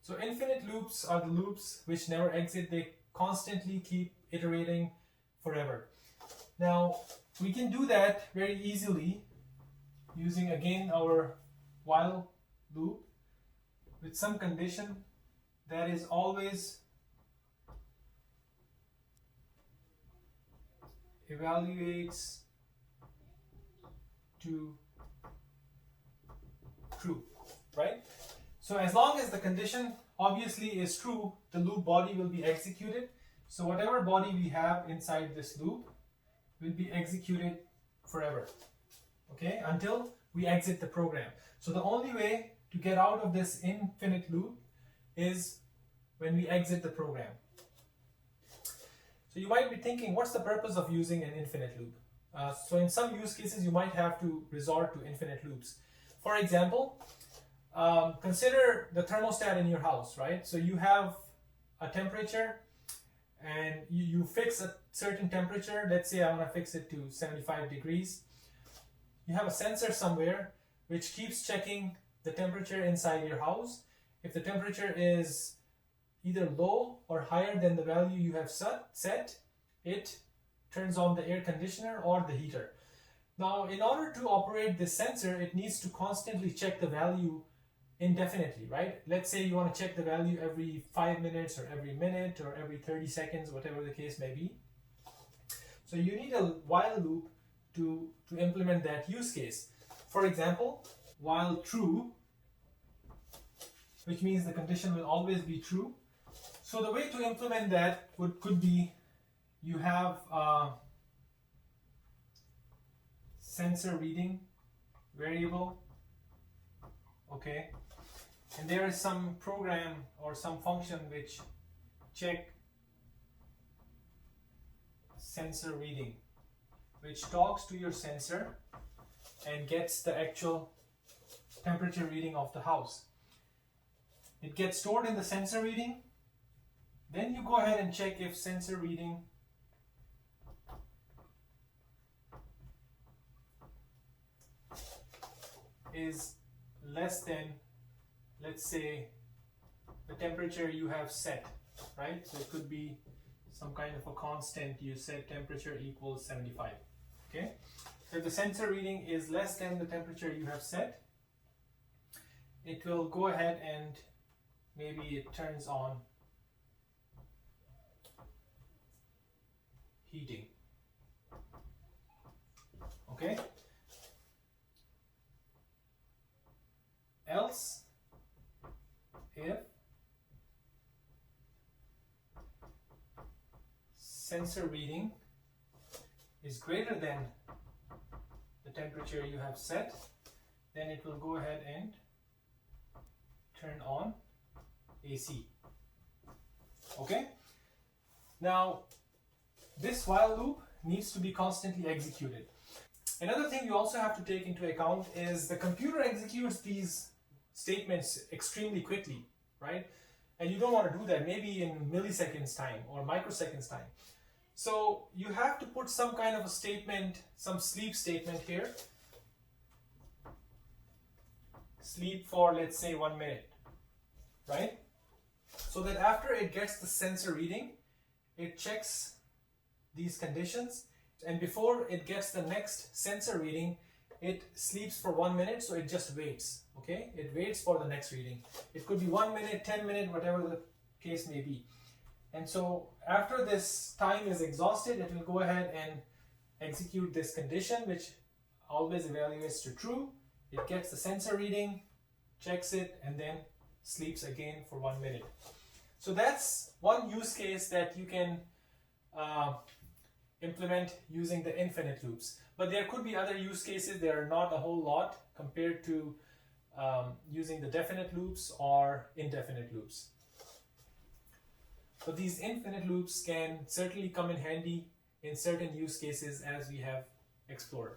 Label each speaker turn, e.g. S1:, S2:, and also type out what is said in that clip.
S1: So infinite loops are the loops which never exit. They constantly keep iterating forever. Now, we can do that very easily using again our while loop with some condition that is always evaluates to true, right? So as long as the condition obviously is true, the loop body will be executed. So whatever body we have inside this loop will be executed forever, okay, until we exit the program. So the only way to get out of this infinite loop is when we exit the program. So you might be thinking, what's the purpose of using an infinite loop? So in some use cases, you might have to resort to infinite loops. For example, consider the thermostat in your house, right? So you have a temperature and you fix a certain temperature. Let's say I want to fix it to 75 degrees. You have a sensor somewhere which keeps checking the temperature inside your house. If the temperature is either low or higher than the value you have set, it turns on the air conditioner or the heater. Now, in order to operate this sensor, it needs to constantly check the value indefinitely, right? Let's say you want to check the value every 5 minutes or every minute or every 30 seconds, whatever the case may be. So you need a while loop to implement that use case. For example, while true, which means the condition will always be true. So the way to implement that could be you have a sensor reading variable, okay, and there is some program or some function which check sensor reading, which talks to your sensor and gets the actual temperature reading of the house. It gets stored in the sensor reading. Then you go ahead and check if sensor reading is less than, let's say, the temperature you have set, right? So it could be some kind of a constant. You set temperature equals 75, okay? So if the sensor reading is less than the temperature you have set, it will go ahead and maybe it turns on heating, okay? Else, if sensor reading is greater than the temperature you have set, then it will go ahead and turn on AC. Okay? Now, this while loop needs to be constantly executed. Another thing you also have to take into account is the computer executes these statements extremely quickly, right? And you don't want to do that maybe in milliseconds time or microseconds time. So you have to put some kind of a statement, some sleep statement here. Sleep for, let's say, 1 minute, right? So that after it gets the sensor reading, it checks these conditions, and before it gets the next sensor reading, it sleeps for 1 minute, so it just waits, okay? It waits for the next reading. It could be 1 minute, 10 minutes, whatever the case may be. And so after this time is exhausted, it will go ahead and execute this condition, which always evaluates to true. It gets the sensor reading, checks it, and then sleeps again for 1 minute. So that's one use case that you can implement using the infinite loops. But there could be other use cases. There are not a whole lot compared to using the definite loops or indefinite loops. But these infinite loops can certainly come in handy in certain use cases as we have explored.